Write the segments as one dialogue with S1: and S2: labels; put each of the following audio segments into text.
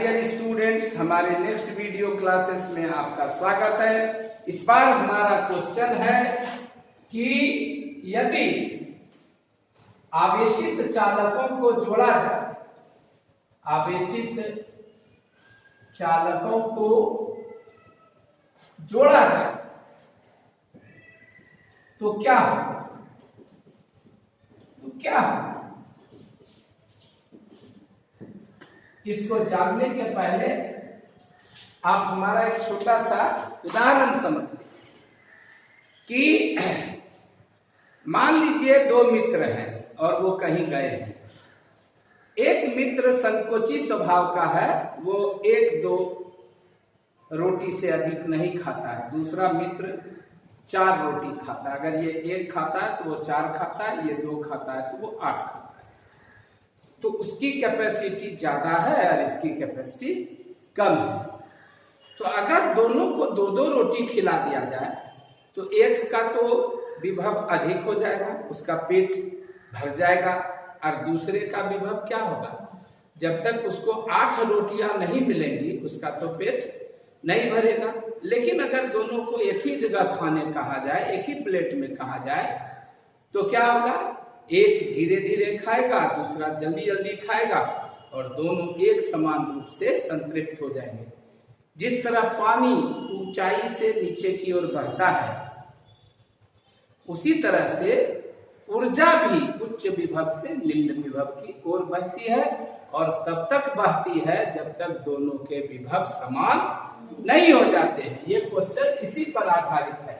S1: Dear students, हमारे next video classes में आपका स्वागत है। इस बार हमारा क्वेश्चन है कि यदि आवेशित चालकों को जोड़ा जाए, आवेशित चालकों को जोड़ा जाए तो क्या होगा? इसको जानने के पहले आप हमारा एक छोटा सा उदाहरण समझ लें कि मान लीजिए दो मित्र हैं और वो कहीं गए हैं। एक मित्र संकोची स्वभाव का है, वो एक दो रोटी से अधिक नहीं खाता है। दूसरा मित्र 4 रोटी खाता है। अगर ये 1 खाता है तो वो 4 खाता है, ये 2 खाता है तो वो 8 खाता है। तो उसकी कैपेसिटी ज्यादा है और इसकी कैपेसिटी कम है। तो अगर दोनों को 2-2 रोटी खिला दिया जाए तो एक का तो विभव अधिक हो जाएगा, उसका पेट भर जाएगा, और दूसरे का विभव क्या होगा? जब तक उसको 8 रोटियां नहीं मिलेंगी उसका तो पेट नहीं भरेगा। लेकिन अगर दोनों को एक ही जगह खाने कहा जाए, एक ही प्लेट में कहा जाए तो क्या होगा? एक धीरे धीरे खाएगा, दूसरा जल्दी जल्दी खाएगा और दोनों एक समान रूप से संतृप्त हो जाएंगे। जिस तरह पानी ऊंचाई से नीचे की ओर बहता है, उसी तरह से ऊर्जा भी उच्च विभव से निम्न विभव की ओर बहती है, और तब तक बहती है जब तक दोनों के विभव समान नहीं हो जाते हैं। ये क्वेश्चन इसी पर आधारित है।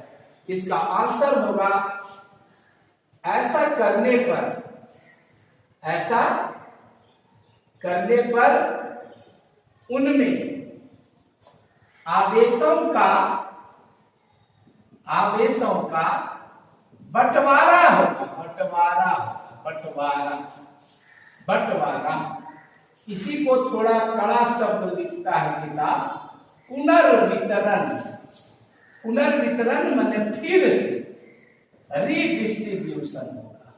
S1: इसका आंसर होगा ऐसा करने पर उनमें आवेशों का बंटवारा होगा। बंटवारा इसी को थोड़ा कड़ा शब्द लिखता है किताब, पुनर्वितरण माने फिर से रीडिस्ट्रीब्यूशन होगा।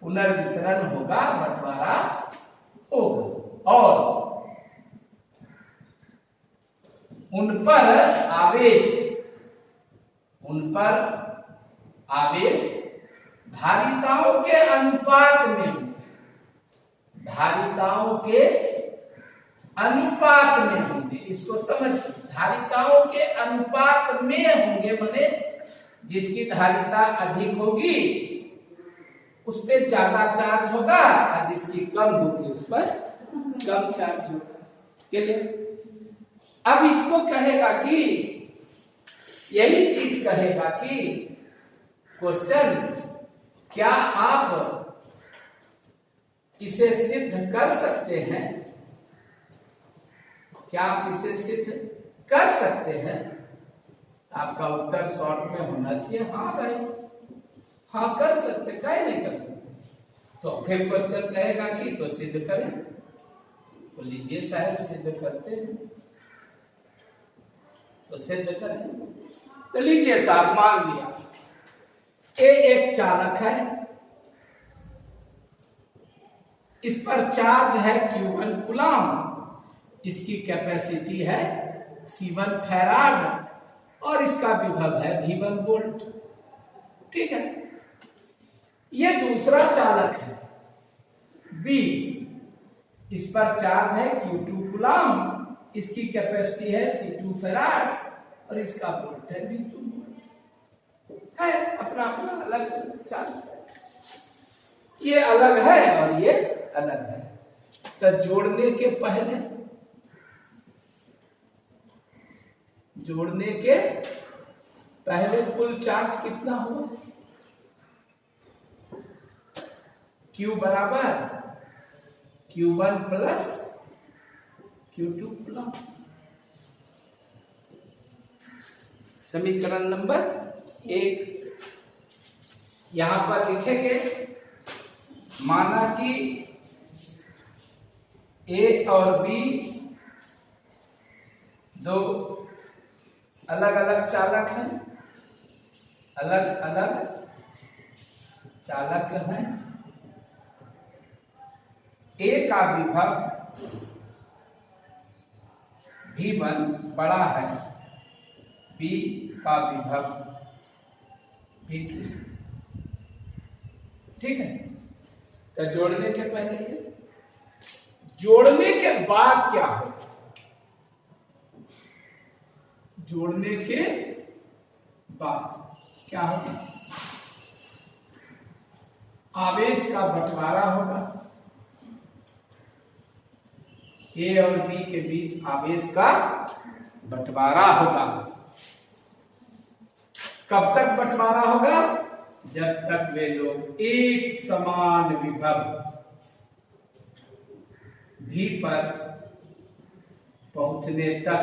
S1: पुनर्वितरण होगा, बंटवारा होगा, और उन पर आवेश धारिताओं के अनुपात में होंगे। इसको समझिए, धारिताओं के अनुपात में होंगे माने जिसकी धारिता अधिक होगी उस पर ज्यादा चार्ज होगा, और जिसकी कम होगी उस पर कम चार्ज होगा। चलिए, अब इसको कहेगा कि यही चीज कहेगा कि क्वेश्चन, क्या आप इसे सिद्ध कर सकते हैं? क्या आप इसे सिद्ध कर सकते हैं? आपका उत्तर शॉर्ट में होना चाहिए हाँ भाई, हाँ कर सकते, काहे नहीं कर सकते। तो फिर क्वेश्चन कहेगा कि तो सिद्ध करें। तो लीजिए साहब, सिद्ध करते हैं, तो सिद्ध करें। तो लीजिए साहब, मान लिया ए एक चालक है, इस पर चार्ज है Q1 कूलम, इसकी कैपेसिटी है C1 फैराड, और इसका विभव है V1 वोल्ट। ठीक है। ये दूसरा चालक है B, इस पर चार्ज है Q2 कूलम, इसकी कैपेसिटी है C2 फैराड, और इसका वोल्ट है V2 है। अपना अलग चार्ज है, ये अलग है और ये अलग है। तो जोड़ने के पहले कुल चार्ज कितना हुआ? Q बराबर Q1 प्लस Q2 कूलम। समीकरण नंबर 1 यहां पर लिखेंगे। माना कि A और B दो अलग अलग चालक हैं, A का विभव V1 बड़ा है B का विभव V2 से। ठीक है, तो जोड़ने के पहले ये, जोड़ने के बाद क्या हो? जोड़ने के बाद क्या होगा? आवेश का बंटवारा होगा। ए और बी के बीच आवेश का बंटवारा होगा। कब तक बंटवारा होगा? जब तक वे लोग एक समान विभव V पर पहुंचने तक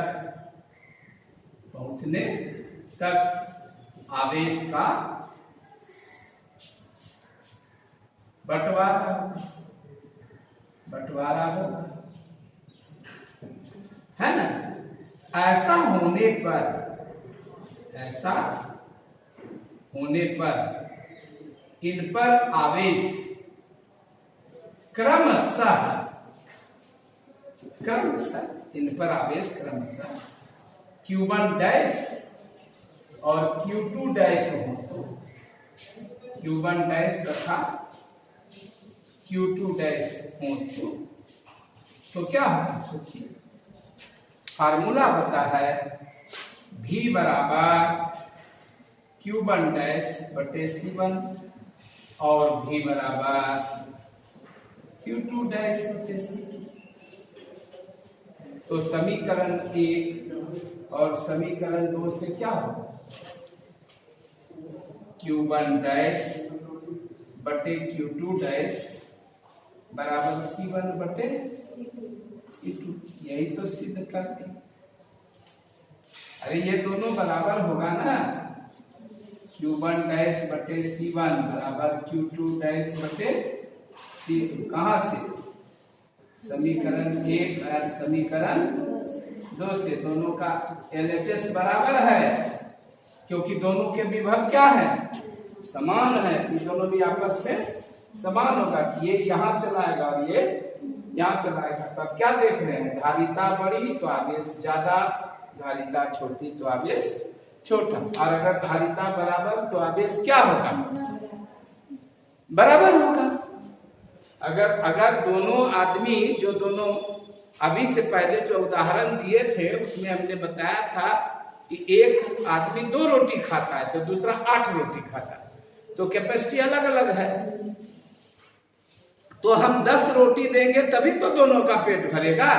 S1: आवेश का बंटवारा होगा, है ना? ऐसा होने पर इन पर आवेश क्रमशः इन पर आवेश क्रमशः Q1 डैश और Q2 डैश हो, तो Q1 डैश तथा Q2 डैश हो तो क्या होगा? सोचिए, फार्मूला होता है V बराबर Q1 डैश बटे C1 और V बराबर Q2 डैश बटे C2। तो समीकरण 1 और समीकरण 2 से क्या होगा? Q1 डैश बटे Q2 डैश बराबर C1 बटे C2। यही तो सिद्ध करते। अरे ये दोनों बराबर होगा ना, Q1 डैश बटे C1 बराबर Q2 डैश बटे C2। कहां से? समीकरण 1 और समीकरण 2 से। दोनों का LHS बराबर है, क्योंकि दोनों के विभव क्या है? समान है। दोनों भी आपस में समान होगा कि ये यहाँ चलाएगा और ये यहाँ चलाएगा। तो आप क्या देख रहे हैं? धारिता बड़ी तो आवेश ज्यादा, धारिता छोटी तो आवेश छोटा। और अगर धारिता बराबर तो आवेश क्या होगा? बराबर होगा। अगर दोनों आदमी, जो दोनों अभी से पहले जो उदाहरण दिए थे उसमें हमने बताया था कि एक आदमी 2 रोटी खाता है तो दूसरा 8 रोटी खाता है, तो कैपेसिटी अलग अलग है। तो हम 10 रोटी देंगे तभी तो दोनों का पेट भरेगा।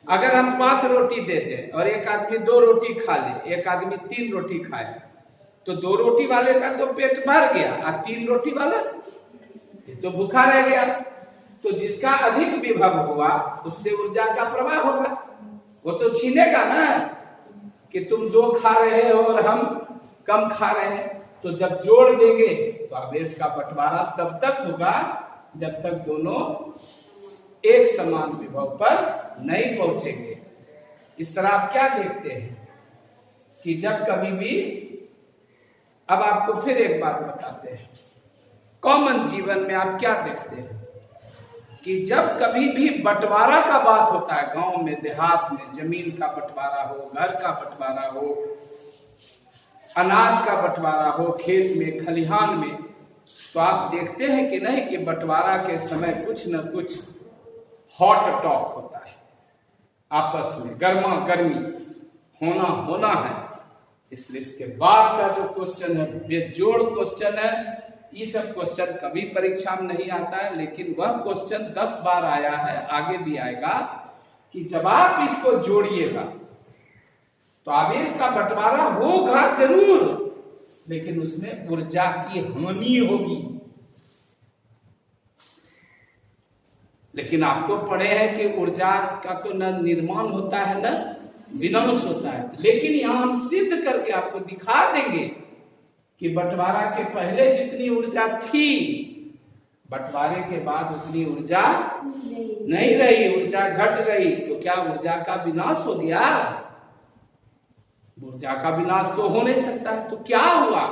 S1: अगर हम 5 रोटी देते और एक आदमी 2 रोटी खा ले, एक आदमी 3 रोटी खाए, तो 2 रोटी वाले का तो पेट भर गया और 3 रोटी वाला तो भूखा रह गया। तो जिसका अधिक विभव हुआ उससे ऊर्जा का प्रवाह होगा। वो तो छीनेगा ना कि तुम 2 खा रहे हो और हम कम खा रहे हैं। तो जब जोड़ देंगे तो आवेश का बंटवारा तब तक होगा जब तक दोनों एक समान विभव पर नहीं पहुंचेंगे। इस तरह आप क्या देखते हैं कि जब कभी भी, अब आपको फिर एक बात बताते हैं, कॉमन जीवन में आप क्या देखते हैं कि जब कभी भी बंटवारा का बात होता है, गांव में, देहात में, जमीन का बंटवारा हो, घर का बंटवारा हो, अनाज का बंटवारा हो, खेत में, खलिहान में, तो आप देखते हैं कि नहीं कि बंटवारा के समय कुछ न कुछ हॉट टॉक होता है, आपस में गर्मा गर्मी होना है। इसलिए इसके बाद का जो क्वेश्चन है बेजोड़ क्वेश्चन है। ये सब क्वेश्चन कभी परीक्षा में नहीं आता है, लेकिन वह क्वेश्चन 10 बार आया है, आगे भी आएगा कि जब आप इसको जोड़िएगा तो आवेश का बंटवारा होगा जरूर, लेकिन उसमें ऊर्जा की हानि होगी। लेकिन आप तो पढ़े हैं कि ऊर्जा का तो न निर्माण होता है न विनाश होता है। लेकिन यहां हम सिद्ध करके आपको दिखा देंगे कि बंटवारा के पहले जितनी ऊर्जा थी, बंटवारे के बाद उतनी ऊर्जा नहीं रही, ऊर्जा घट गई। तो क्या ऊर्जा का विनाश हो गया? ऊर्जा का विनाश तो हो नहीं सकता। तो क्या हुआ?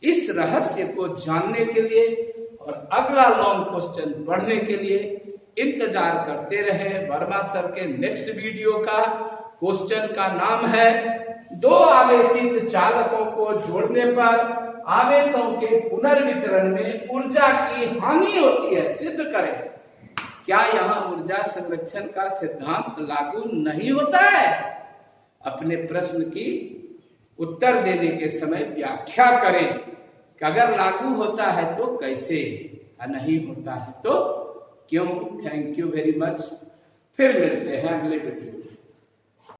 S1: इस रहस्य को जानने के लिए और अगला लॉन्ग क्वेश्चन पढ़ने के लिए इंतजार करते रहे वर्मा सर के नेक्स्ट वीडियो का। क्वेश्चन का नाम है, दो आवेशित चालकों को जोड़ने पर आवेशों के पुनर्वितरण में ऊर्जा की हानि होती है, सिद्ध करें। क्या यहाँ ऊर्जा संरक्षण का सिद्धांत लागू नहीं होता है? अपने प्रश्न की उत्तर देने के समय व्याख्या करें कि अगर लागू होता है तो कैसे, नहीं होता है तो क्यों। Thank you very much. फिर मिलते हैं अगले वीडियो।